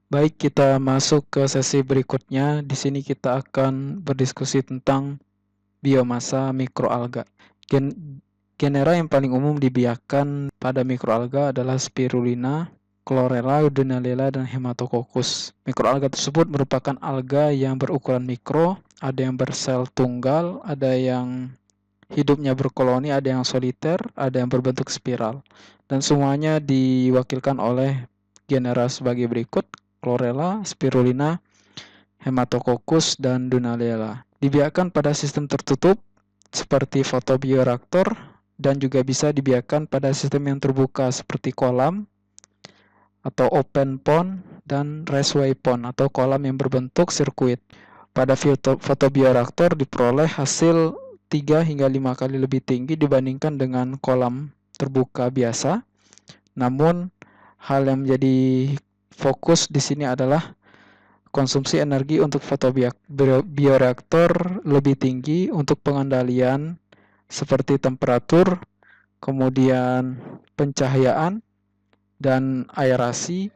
Baik, kita masuk ke sesi berikutnya. Di sini kita akan berdiskusi tentang biomasa mikroalga. Genera yang paling umum dibiarkan pada mikroalga adalah Spirulina, Chlorella, Dunaliella, dan Haematococcus. Mikroalga tersebut merupakan alga yang berukuran mikro, ada yang bersel tunggal, ada yang hidupnya berkoloni, ada yang soliter, ada yang berbentuk spiral. Dan semuanya diwakilkan oleh genera sebagai berikut: Chlorella, Spirulina, Haematococcus, dan Dunaliella. Dibiarkan pada sistem tertutup seperti fotobioreaktor dan juga bisa dibiarkan pada sistem yang terbuka seperti kolam atau open pond dan raceway pond atau kolam yang berbentuk sirkuit. Pada fotobioreaktor diperoleh hasil 3 hingga 5 kali lebih tinggi dibandingkan dengan kolam terbuka biasa. Namun hal yang menjadi fokus di sini adalah konsumsi energi untuk fotobioreaktor lebih tinggi untuk pengendalian seperti temperatur, kemudian pencahayaan dan aerasi,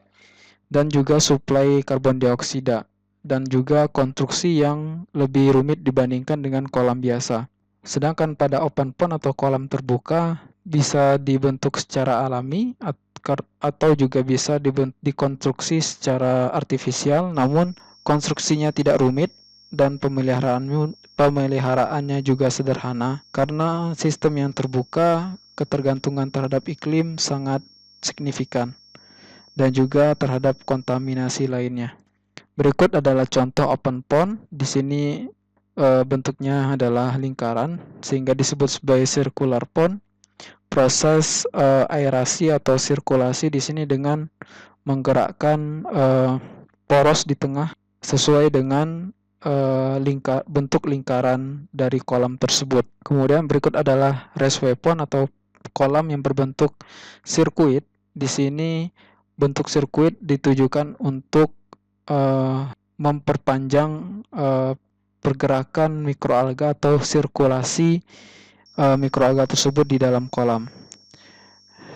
dan juga suplai karbon dioksida, dan juga konstruksi yang lebih rumit dibandingkan dengan kolam biasa. Sedangkan pada open pond atau kolam terbuka bisa dibentuk secara alami atau juga bisa dikonstruksi secara artifisial, namun konstruksinya tidak rumit dan pemeliharaannya juga sederhana. Karena sistem yang terbuka, ketergantungan terhadap iklim sangat signifikan dan juga terhadap kontaminasi lainnya. Berikut adalah contoh open pond. Di sini bentuknya adalah lingkaran sehingga disebut sebagai circular pond. Proses aerasi atau sirkulasi di sini dengan menggerakkan poros di tengah sesuai dengan bentuk lingkaran dari kolam tersebut. Kemudian berikut adalah raceway pond atau kolam yang berbentuk sirkuit. Di sini bentuk sirkuit ditujukan untuk memperpanjang pergerakan mikroalga atau sirkulasi mikroalga tersebut di dalam kolam.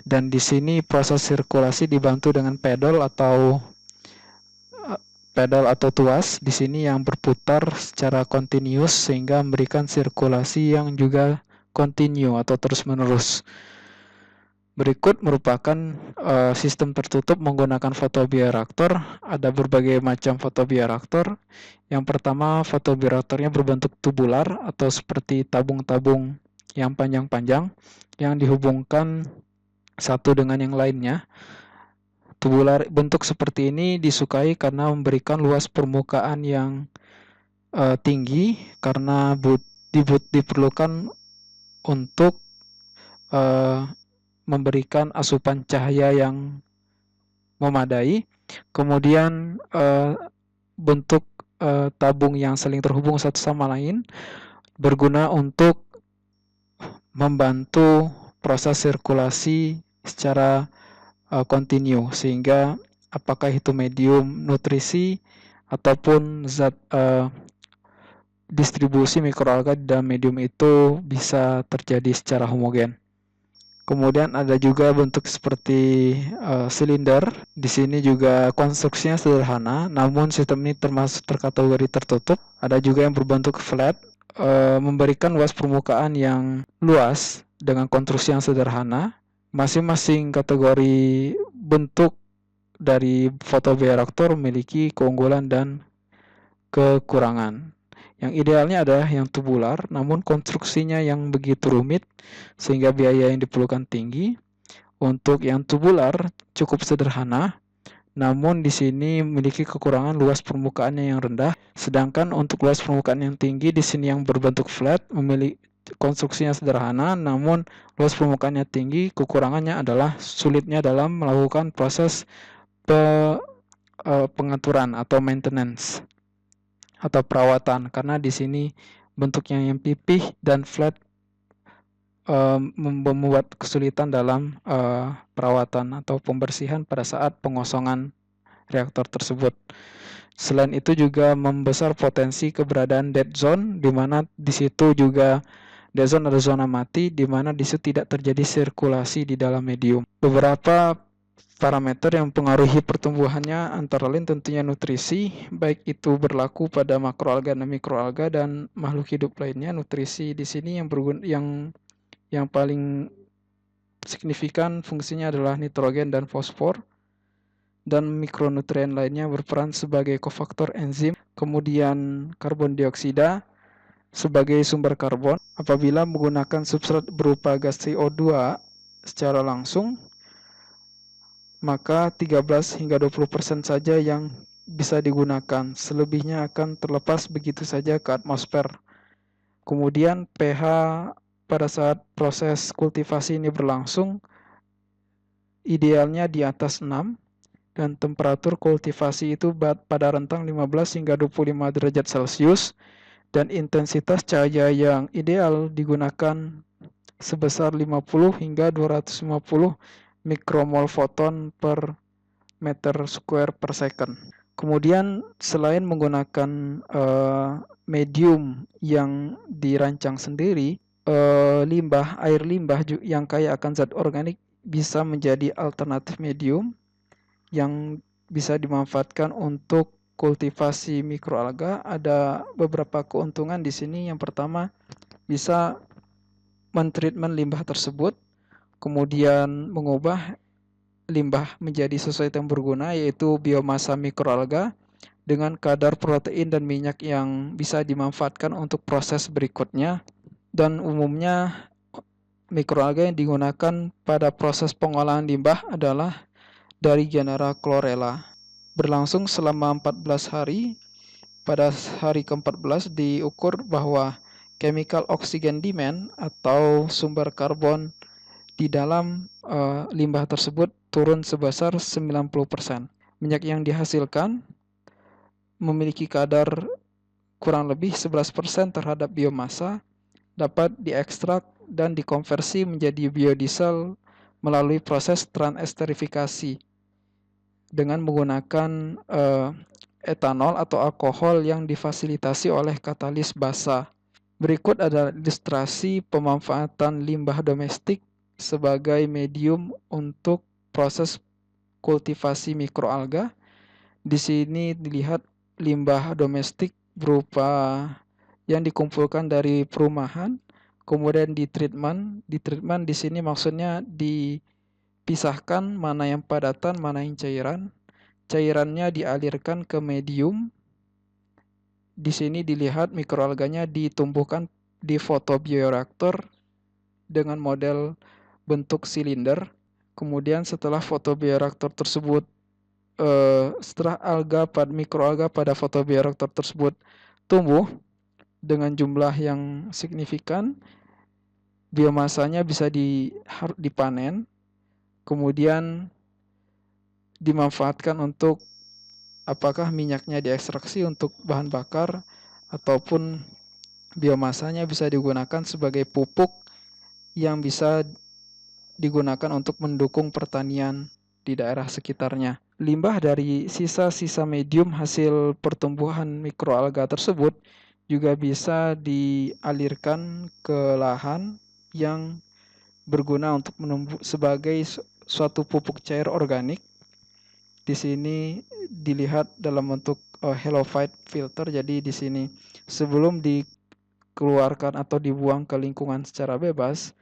Dan di sini proses sirkulasi dibantu dengan pedal atau tuas di sini yang berputar secara kontinus sehingga memberikan sirkulasi yang juga kontinu atau terus-menerus. Berikut merupakan sistem tertutup menggunakan fotobioreaktor. Ada berbagai macam fotobioreaktor. Yang pertama, fotobioreaktornya berbentuk tubular atau seperti tabung-tabung yang panjang-panjang yang dihubungkan satu dengan yang lainnya. Tubular bentuk seperti ini disukai karena memberikan luas permukaan yang tinggi karena diperlukan untuk memberikan asupan cahaya yang memadai. Kemudian bentuk tabung yang saling terhubung satu sama lain berguna untuk membantu proses sirkulasi secara kontinu sehingga apakah itu medium nutrisi ataupun zat distribusi mikroalga di dalam medium itu bisa terjadi secara homogen. Kemudian ada juga bentuk seperti silinder. Di sini juga konstruksinya sederhana, namun sistem ini termasuk terkategori tertutup. Ada juga yang berbentuk flat, memberikan luas permukaan yang luas dengan konstruksi yang sederhana. Masing-masing kategori bentuk dari fotobioreaktor memiliki keunggulan dan kekurangan. Yang idealnya adalah yang tubular, namun konstruksinya yang begitu rumit sehingga biaya yang diperlukan tinggi. Untuk yang tubular cukup sederhana, namun di sini memiliki kekurangan luas permukaannya yang rendah. Sedangkan untuk luas permukaan yang tinggi di sini yang berbentuk flat memiliki konstruksinya sederhana, namun luas permukaannya tinggi. Kekurangannya adalah sulitnya dalam melakukan proses pengaturan atau maintenance atau perawatan, karena di sini bentuknya yang pipih dan flat membuat kesulitan dalam perawatan atau pembersihan pada saat pengosongan reaktor tersebut. Selain itu juga membesar potensi keberadaan dead zone, di mana di situ juga dead zone adalah zona mati, di mana di situ tidak terjadi sirkulasi di dalam medium. Beberapa Parameter yang mempengaruhi pertumbuhannya antara lain tentunya nutrisi, baik itu berlaku pada makroalga dan mikroalga dan makhluk hidup lainnya. Nutrisi di sini yang paling signifikan fungsinya adalah nitrogen dan fosfor, dan mikronutrien lainnya berperan sebagai kofaktor enzim. Kemudian karbon dioksida sebagai sumber karbon apabila menggunakan substrat berupa gas CO2 secara langsung, maka 13 hingga 20% saja yang bisa digunakan. Selebihnya akan terlepas begitu saja ke atmosfer. Kemudian pH pada saat proses kultivasi ini berlangsung idealnya di atas 6, dan temperatur kultivasi itu pada rentang 15 hingga 25 derajat Celcius, dan intensitas cahaya yang ideal digunakan sebesar 50 hingga 250 mikromol foton per meter square per second. Kemudian selain menggunakan medium yang dirancang sendiri, air limbah yang kaya akan zat organik bisa menjadi alternatif medium yang bisa dimanfaatkan untuk kultivasi mikroalga. Ada beberapa keuntungan di sini. Yang pertama, bisa mentreatment limbah tersebut, kemudian mengubah limbah menjadi sesuatu yang berguna, yaitu biomasa mikroalga dengan kadar protein dan minyak yang bisa dimanfaatkan untuk proses berikutnya. Dan umumnya mikroalga yang digunakan pada proses pengolahan limbah adalah dari genera Chlorella. Berlangsung selama 14 hari. Pada hari ke-14 diukur bahwa chemical oxygen demand atau sumber karbon di dalam limbah tersebut turun sebesar 90%. Minyak yang dihasilkan memiliki kadar kurang lebih 11% terhadap biomasa, dapat diekstrak dan dikonversi menjadi biodiesel melalui proses transesterifikasi dengan menggunakan etanol atau alkohol yang difasilitasi oleh katalis basa. Berikut adalah ilustrasi pemanfaatan limbah domestik sebagai medium untuk proses kultivasi mikroalga. Di sini dilihat limbah domestik berupa yang dikumpulkan dari perumahan, kemudian ditreatment. Ditreatment di sini maksudnya dipisahkan mana yang padatan, mana yang cairan. Cairannya dialirkan ke medium. Di sini dilihat mikroalganya ditumbuhkan di fotobioreaktor dengan model bentuk silinder. Kemudian setelah fotobioreaktor tersebut, setelah mikroalga pada fotobioreaktor tersebut tumbuh dengan jumlah yang signifikan, biomasanya bisa dipanen, kemudian dimanfaatkan untuk apakah minyaknya diekstraksi untuk bahan bakar ataupun biomasanya bisa digunakan sebagai pupuk yang bisa digunakan untuk mendukung pertanian di daerah sekitarnya. Limbah dari sisa-sisa medium hasil pertumbuhan mikroalga tersebut juga bisa dialirkan ke lahan yang berguna untuk sebagai suatu pupuk cair organik. Di sini dilihat dalam bentuk halophyte filter. Jadi di sini sebelum dikeluarkan atau dibuang ke lingkungan secara bebas,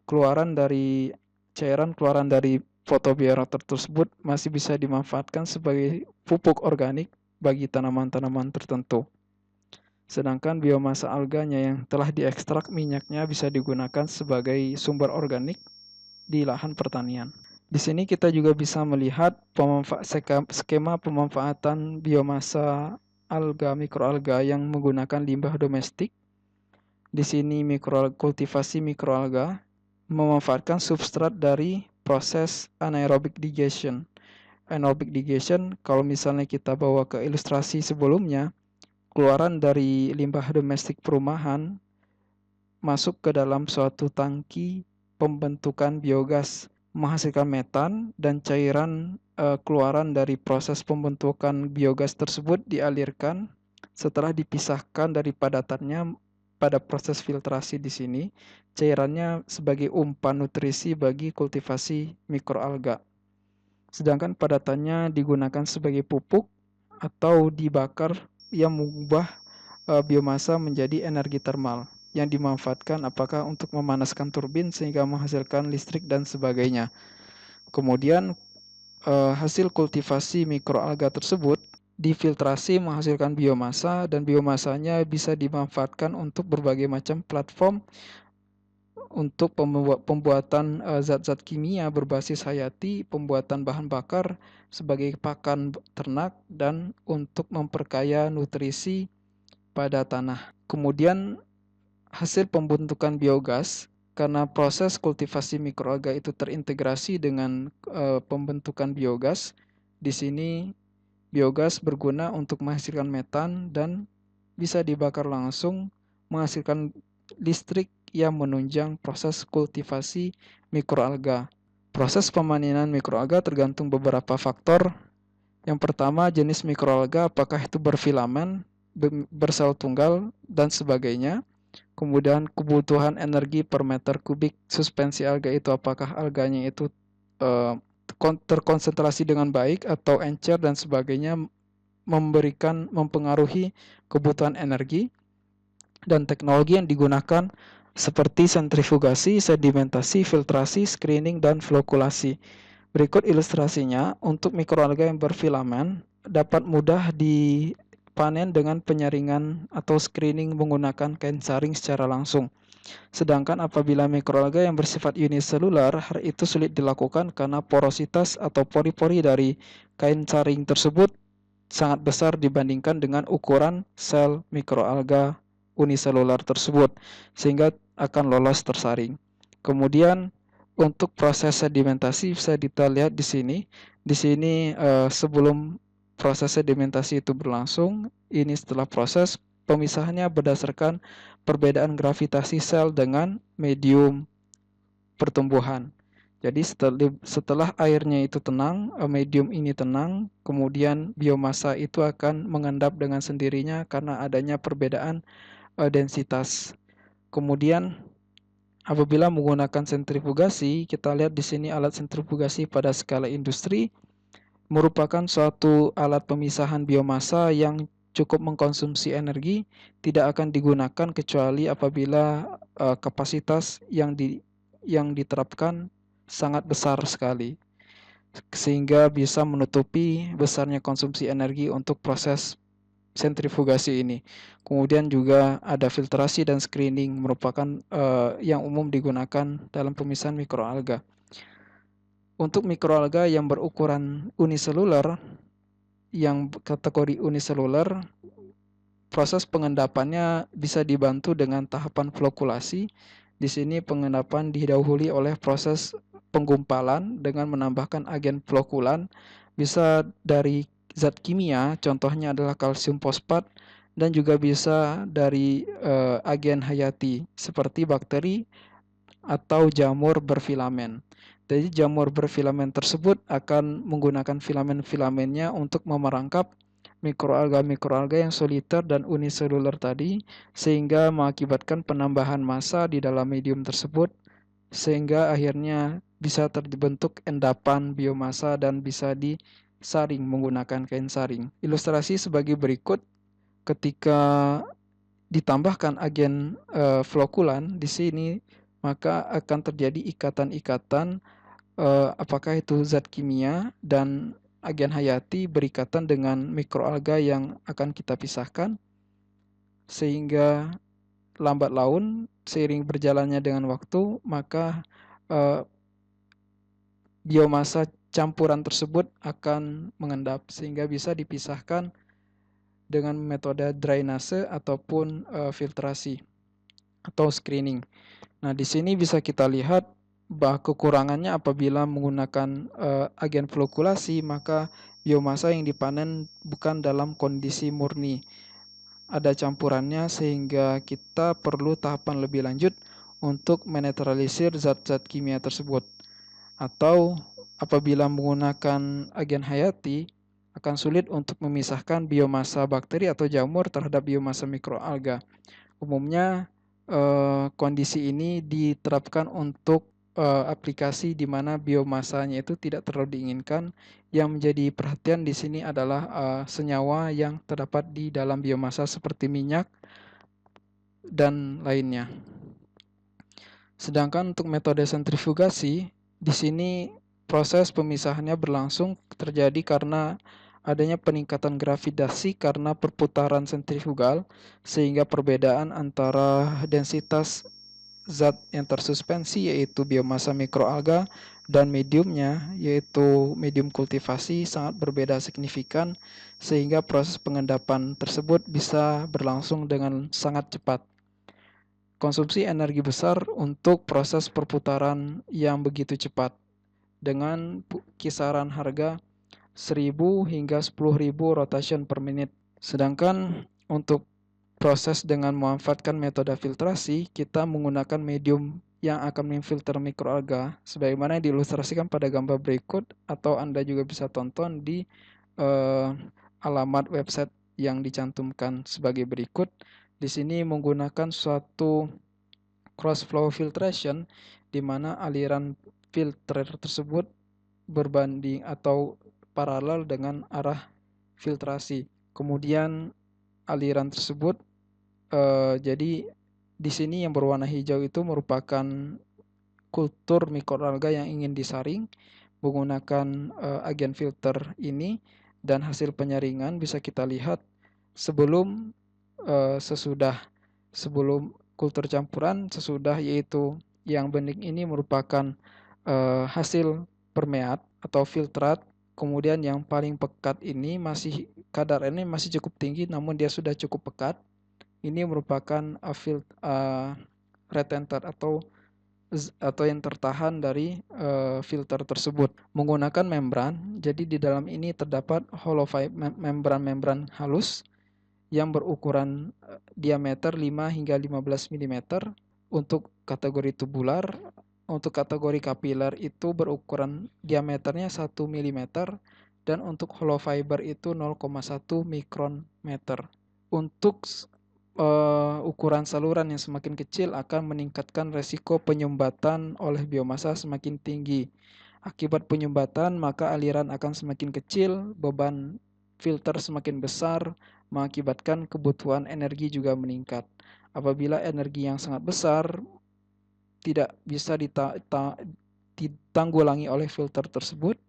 keluaran dari fotobioreaktor tersebut masih bisa dimanfaatkan sebagai pupuk organik bagi tanaman-tanaman tertentu. Sedangkan biomasa alganya yang telah diekstrak minyaknya bisa digunakan sebagai sumber organik di lahan pertanian. Di sini kita juga bisa melihat skema pemanfaatan biomasa mikroalga yang menggunakan limbah domestik. Di sini kultivasi mikroalga memanfaatkan substrat dari proses anaerobic digestion. Anaerobic digestion, kalau misalnya kita bawa ke ilustrasi sebelumnya, keluaran dari limbah domestik perumahan masuk ke dalam suatu tangki pembentukan biogas, menghasilkan metan, dan cairan keluaran dari proses pembentukan biogas tersebut dialirkan. Setelah dipisahkan dari padatannya pada proses filtrasi di sini, cairannya sebagai umpan nutrisi bagi kultivasi mikroalga. sedangkan padatannya digunakan sebagai pupuk atau dibakar yang mengubah biomasa menjadi energi termal yang dimanfaatkan apakah untuk memanaskan turbin sehingga menghasilkan listrik dan sebagainya. Kemudian hasil kultivasi mikroalga tersebut difiltrasi menghasilkan biomasa dan biomasanya bisa dimanfaatkan untuk berbagai macam platform untuk pembuatan zat-zat kimia berbasis hayati, pembuatan bahan bakar sebagai pakan ternak, dan untuk memperkaya nutrisi pada tanah. Kemudian hasil pembentukan biogas, karena proses kultivasi mikroalga itu terintegrasi dengan pembentukan biogas, di sini biogas berguna untuk menghasilkan metan dan bisa dibakar langsung menghasilkan listrik yang menunjang proses kultivasi mikroalga. Proses pemanenan mikroalga tergantung beberapa faktor. Yang pertama, jenis mikroalga, apakah itu berfilamen, bersel tunggal, dan sebagainya. Kemudian kebutuhan energi per meter kubik suspensi alga itu, apakah alganya itu terkonsentrasi dengan baik atau encer dan sebagainya, mempengaruhi kebutuhan energi. Dan teknologi yang digunakan seperti sentrifugasi, sedimentasi, filtrasi, screening, dan flokulasi. Berikut ilustrasinya. Untuk mikroalga yang berfilamen dapat mudah dipanen dengan penyaringan atau screening menggunakan kain saring secara langsung. Sedangkan apabila mikroalga yang bersifat uniselular, hal itu sulit dilakukan karena porositas atau pori-pori dari kain saring tersebut sangat besar dibandingkan dengan ukuran sel mikroalga uniselular tersebut, sehingga akan lolos tersaring. Kemudian untuk proses sedimentasi bisa kita lihat di sini. Di sini sebelum proses sedimentasi itu berlangsung, ini setelah proses pemisahannya berdasarkan perbedaan gravitasi sel dengan medium pertumbuhan. Jadi setelah airnya itu tenang, medium ini tenang, kemudian biomasa itu akan mengendap dengan sendirinya karena adanya perbedaan densitas. Kemudian apabila menggunakan sentrifugasi, kita lihat di sini alat sentrifugasi pada skala industri merupakan suatu alat pemisahan biomasa yang cukup mengkonsumsi energi, tidak akan digunakan kecuali apabila kapasitas yang diterapkan sangat besar sekali, sehingga bisa menutupi besarnya konsumsi energi untuk proses sentrifugasi ini. Kemudian juga ada filtrasi dan screening, merupakan yang umum digunakan dalam pemisahan mikroalga. Untuk mikroalga yang berukuran uniseluler, yang kategori uniseluler, proses pengendapannya bisa dibantu dengan tahapan flokulasi. Di sini pengendapan didahului oleh proses penggumpalan dengan menambahkan agen flokulan, bisa dari zat kimia, contohnya adalah kalsium fosfat, dan juga bisa dari agen hayati seperti bakteri atau jamur berfilamen. Jadi jamur berfilamen tersebut akan menggunakan filamen-filamennya untuk memerangkap mikroalga-mikroalga yang soliter dan uniseluler tadi, sehingga mengakibatkan penambahan massa di dalam medium tersebut, sehingga akhirnya bisa terbentuk endapan biomasa dan bisa disaring menggunakan kain saring. Ilustrasi sebagai berikut. Ketika ditambahkan agen flokulan di sini, maka akan terjadi ikatan-ikatan, apakah itu zat kimia dan agen hayati berikatan dengan mikroalga yang akan kita pisahkan, sehingga lambat laun seiring berjalannya dengan waktu, maka biomasa campuran tersebut akan mengendap sehingga bisa dipisahkan dengan metode drainase ataupun filtrasi atau screening. Nah, di sini bisa kita lihat bahwa kekurangannya apabila menggunakan agen flokulasi, maka biomasa yang dipanen bukan dalam kondisi murni, ada campurannya, sehingga kita perlu tahapan lebih lanjut untuk menetralisir zat-zat kimia tersebut. Atau apabila menggunakan agen hayati, akan sulit untuk memisahkan biomasa bakteri atau jamur terhadap biomasa mikroalga. Umumnya kondisi ini diterapkan untuk aplikasi di mana biomasanya itu tidak terlalu diinginkan. Yang menjadi perhatian di sini adalah senyawa yang terdapat di dalam biomasa seperti minyak dan lainnya. Sedangkan untuk metode sentrifugasi, di sini proses pemisahannya berlangsung terjadi karena adanya peningkatan gravitasi karena perputaran sentrifugal, sehingga perbedaan antara densitas zat yang tersuspensi yaitu biomasa mikroalga dan mediumnya yaitu medium kultivasi sangat berbeda signifikan, sehingga proses pengendapan tersebut bisa berlangsung dengan sangat cepat. Konsumsi energi besar untuk proses perputaran yang begitu cepat dengan kisaran harga 1000 hingga 10.000 rotation per menit. Sedangkan untuk proses dengan memanfaatkan metode filtrasi, kita menggunakan medium yang akan memfilter mikroalga sebagaimana yang diilustrasikan pada gambar berikut, atau Anda juga bisa tonton di alamat website yang dicantumkan sebagai berikut. Di sini menggunakan suatu cross flow filtration di mana aliran filter tersebut berbanding atau paralel dengan arah filtrasi. Kemudian aliran tersebut jadi di sini yang berwarna hijau itu merupakan kultur mikroalga yang ingin disaring menggunakan agen filter ini, dan hasil penyaringan bisa kita lihat sebelum sebelum kultur campuran, sesudah, yaitu yang bening ini merupakan hasil permeat atau filtrat. Kemudian yang paling pekat ini kadar ini masih cukup tinggi namun dia sudah cukup pekat. Ini merupakan retentor atau yang tertahan dari filter tersebut menggunakan membran. Jadi di dalam ini terdapat hollow membran halus yang berukuran diameter 5 hingga 15 mm untuk kategori tubular. Untuk kategori kapiler itu berukuran diameternya 1 mm, dan untuk hollow fiber itu 0,1 mikrometer. Untuk ukuran saluran yang semakin kecil akan meningkatkan resiko penyumbatan oleh biomasa semakin tinggi. Akibat penyumbatan, maka aliran akan semakin kecil, beban filter semakin besar, mengakibatkan kebutuhan energi juga meningkat. Apabila energi yang sangat besar tidak bisa ditanggulangi oleh filter tersebut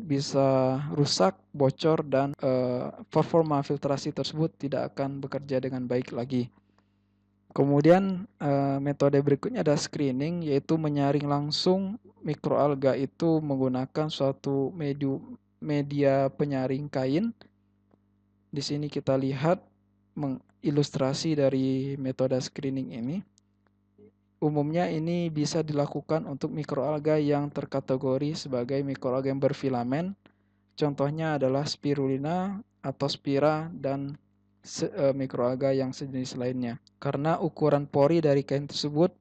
bisa rusak, bocor, dan performa filtrasi tersebut tidak akan bekerja dengan baik lagi. Kemudian metode berikutnya adalah screening, yaitu menyaring langsung mikroalga itu menggunakan suatu media penyaring kain. Di sini kita lihat ilustrasi dari metode screening ini. Umumnya ini bisa dilakukan untuk mikroalga yang terkategori sebagai mikroalga yang berfilamen. Contohnya adalah spirulina atau spira dan mikroalga yang sejenis lainnya. Karena ukuran pori dari kain tersebut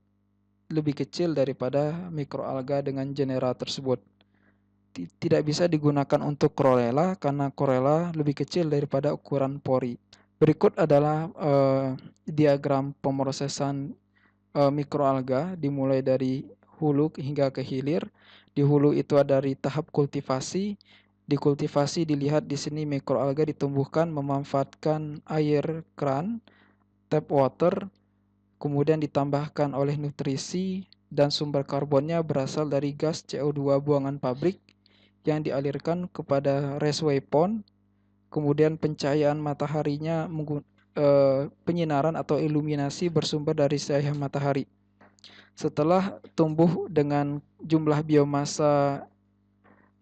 lebih kecil daripada mikroalga dengan genera tersebut. Tidak bisa digunakan untuk chlorella karena chlorella lebih kecil daripada ukuran pori. Berikut adalah diagram pemrosesan mikroalga dimulai dari hulu hingga ke hilir. Di hulu itu ada dari tahap kultivasi. Di kultivasi dilihat di sini mikroalga ditumbuhkan memanfaatkan air keran, tap water, kemudian ditambahkan oleh nutrisi, dan sumber karbonnya berasal dari gas CO2 buangan pabrik yang dialirkan kepada raceway pond. Kemudian pencahayaan mataharinya penyinaran atau iluminasi bersumber dari cahaya matahari. Setelah tumbuh dengan jumlah biomasa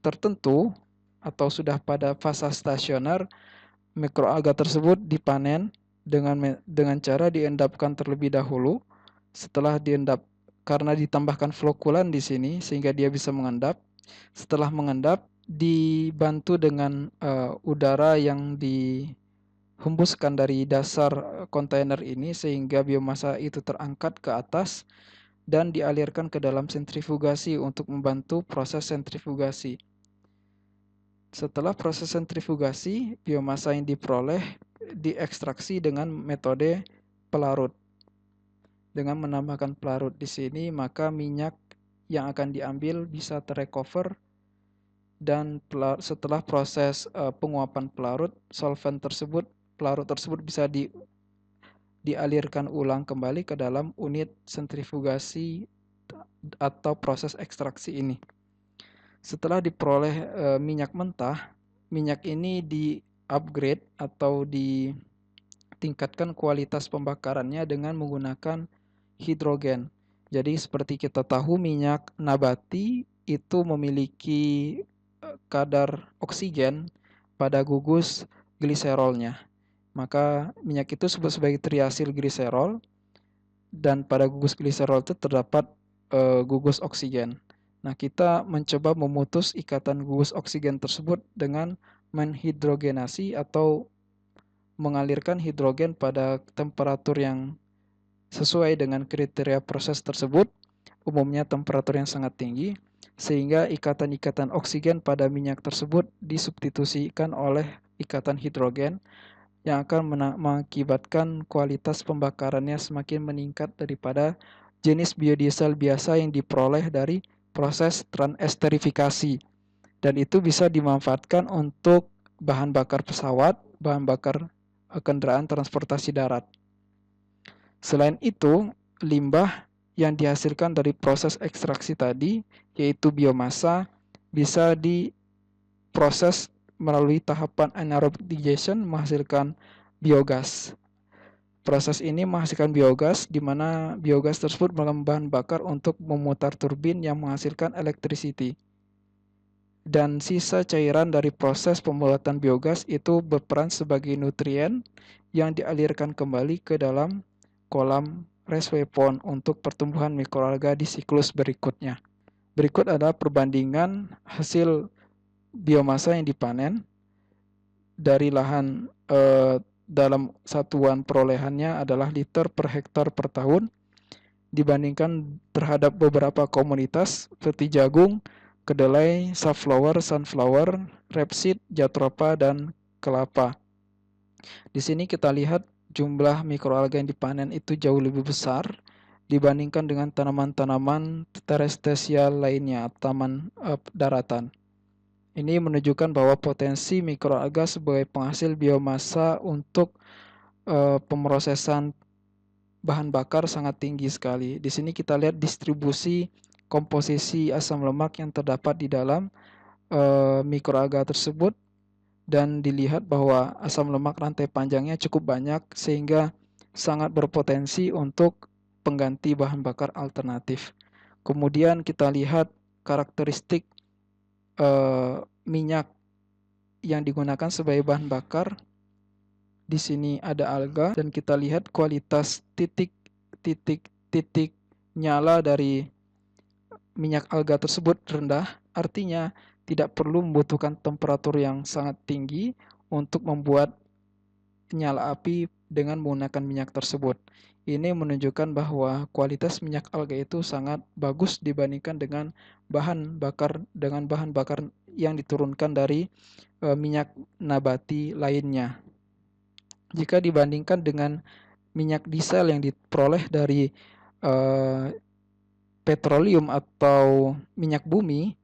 tertentu atau sudah pada fase stasioner, mikroalga tersebut dipanen dengan cara diendapkan terlebih dahulu. Setelah diendap, karena ditambahkan flokulan di sini sehingga dia bisa mengendap. Setelah mengendap, dibantu dengan udara yang dihembuskan dari dasar kontainer ini sehingga biomasa itu terangkat ke atas dan dialirkan ke dalam sentrifugasi untuk membantu proses sentrifugasi. Setelah proses sentrifugasi, biomasa yang diperoleh diekstraksi dengan metode pelarut. Dengan menambahkan pelarut di sini, maka minyak yang akan diambil bisa terrecover, dan setelah proses penguapan pelarut tersebut bisa dialirkan ulang kembali ke dalam unit sentrifugasi atau proses ekstraksi ini. Setelah diperoleh minyak mentah, minyak ini di-upgrade atau ditingkatkan kualitas pembakarannya dengan menggunakan hidrogen. Jadi seperti kita tahu, minyak nabati itu memiliki kadar oksigen pada gugus gliserolnya. Maka minyak itu disebut sebagai triasil gliserol, dan pada gugus gliserol itu terdapat gugus oksigen. Nah, kita mencoba memutus ikatan gugus oksigen tersebut dengan menhidrogenasi atau mengalirkan hidrogen pada temperatur yang sesuai dengan kriteria proses tersebut, umumnya temperatur yang sangat tinggi, sehingga ikatan-ikatan oksigen pada minyak tersebut disubstitusikan oleh ikatan hidrogen yang akan mengakibatkan kualitas pembakarannya semakin meningkat daripada jenis biodiesel biasa yang diperoleh dari proses transesterifikasi. Dan itu bisa dimanfaatkan untuk bahan bakar pesawat, bahan bakar kendaraan transportasi darat. Selain itu, limbah yang dihasilkan dari proses ekstraksi tadi, yaitu biomasa, bisa diproses melalui tahapan anaerobic digestion menghasilkan biogas. Proses ini menghasilkan biogas, di mana biogas tersebut merupakan bahan bakar untuk memutar turbin yang menghasilkan electricity. Dan sisa cairan dari proses pembuatan biogas itu berperan sebagai nutrien yang dialirkan kembali ke dalam kolam raceway pond untuk pertumbuhan mikroalga di siklus berikutnya. Berikut adalah perbandingan hasil biomasa yang dipanen dari lahan dalam satuan perolehannya adalah liter per hektar per tahun dibandingkan terhadap beberapa komoditas seperti jagung, kedelai, safflower, sunflower, rapeseed, jatropha, dan kelapa. Di sini kita lihat jumlah mikroalga yang dipanen itu jauh lebih besar dibandingkan dengan tanaman-tanaman terrestrial lainnya, taman daratan. Ini menunjukkan bahwa potensi mikroalga sebagai penghasil biomasa untuk pemrosesan bahan bakar sangat tinggi sekali. Di sini kita lihat distribusi komposisi asam lemak yang terdapat di dalam mikroalga tersebut, dan dilihat bahwa asam lemak rantai panjangnya cukup banyak sehingga sangat berpotensi untuk pengganti bahan bakar alternatif. Kemudian kita lihat karakteristik minyak yang digunakan sebagai bahan bakar. Di sini ada alga, dan kita lihat kualitas titik nyala dari minyak alga tersebut rendah, artinya tidak perlu membutuhkan temperatur yang sangat tinggi untuk membuat nyala api dengan menggunakan minyak tersebut. Ini menunjukkan bahwa kualitas minyak alga itu sangat bagus dibandingkan dengan bahan bakar yang diturunkan dari minyak nabati lainnya. Jika dibandingkan dengan minyak diesel yang diperoleh dari petroleum atau minyak bumi,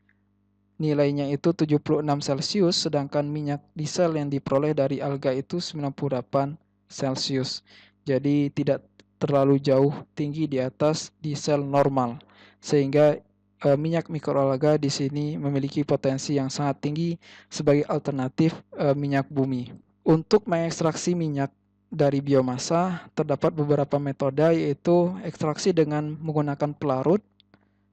nilainya itu 76 Celcius, sedangkan minyak diesel yang diperoleh dari alga itu 98 Celcius. Jadi tidak terlalu jauh tinggi di atas diesel normal, sehingga minyak mikroalga di sini memiliki potensi yang sangat tinggi sebagai alternatif minyak bumi. Untuk mengekstraksi minyak dari biomasa terdapat beberapa metode, yaitu ekstraksi dengan menggunakan pelarut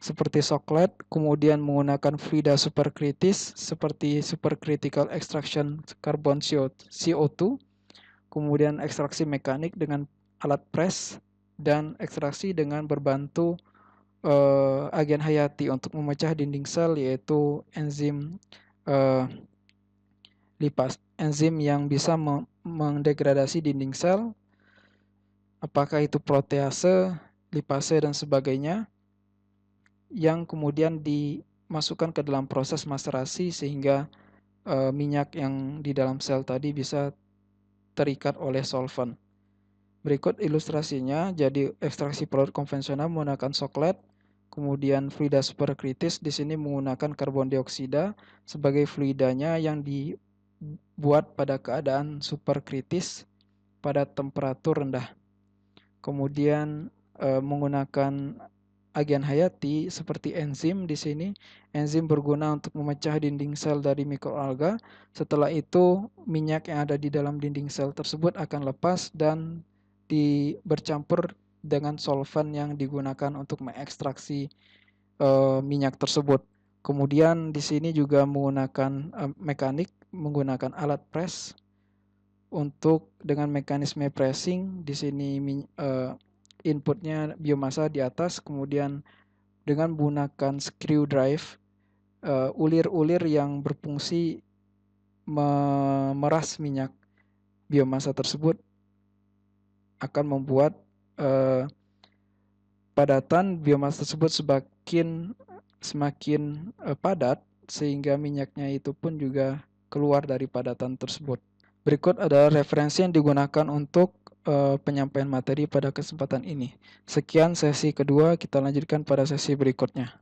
seperti soklet, kemudian menggunakan fluida superkritis seperti supercritical extraction carbon CO2, kemudian ekstraksi mekanik dengan alat press, dan ekstraksi dengan berbantu agen hayati untuk memecah dinding sel, yaitu enzim enzim yang bisa mendegradasi dinding sel, apakah itu protease, lipase, dan sebagainya, yang kemudian dimasukkan ke dalam proses maserasi sehingga minyak yang di dalam sel tadi bisa terikat oleh solvent. Berikut ilustrasinya. Jadi ekstraksi pelarut konvensional menggunakan soklet, Kemudian fluida superkritis di sini menggunakan karbon dioksida sebagai fluidanya yang dibuat pada keadaan superkritis pada temperatur rendah. Kemudian menggunakan agen hayati seperti enzim di sini. Enzim berguna untuk memecah dinding sel dari mikroalga. Setelah itu minyak yang ada di dalam dinding sel tersebut akan lepas dan bercampur dengan solvent yang digunakan untuk mengekstraksi minyak tersebut. Kemudian di sini juga menggunakan menggunakan alat press untuk dengan mekanisme pressing. Di sini inputnya biomasa di atas, kemudian dengan menggunakan screw drive, ulir-ulir yang berfungsi memeras minyak biomasa tersebut akan membuat padatan biomasa tersebut semakin padat, sehingga minyaknya itu pun juga keluar dari padatan tersebut. Berikut adalah referensi yang digunakan untuk penyampaian materi pada kesempatan ini. Sekian sesi kedua, kita lanjutkan pada sesi berikutnya.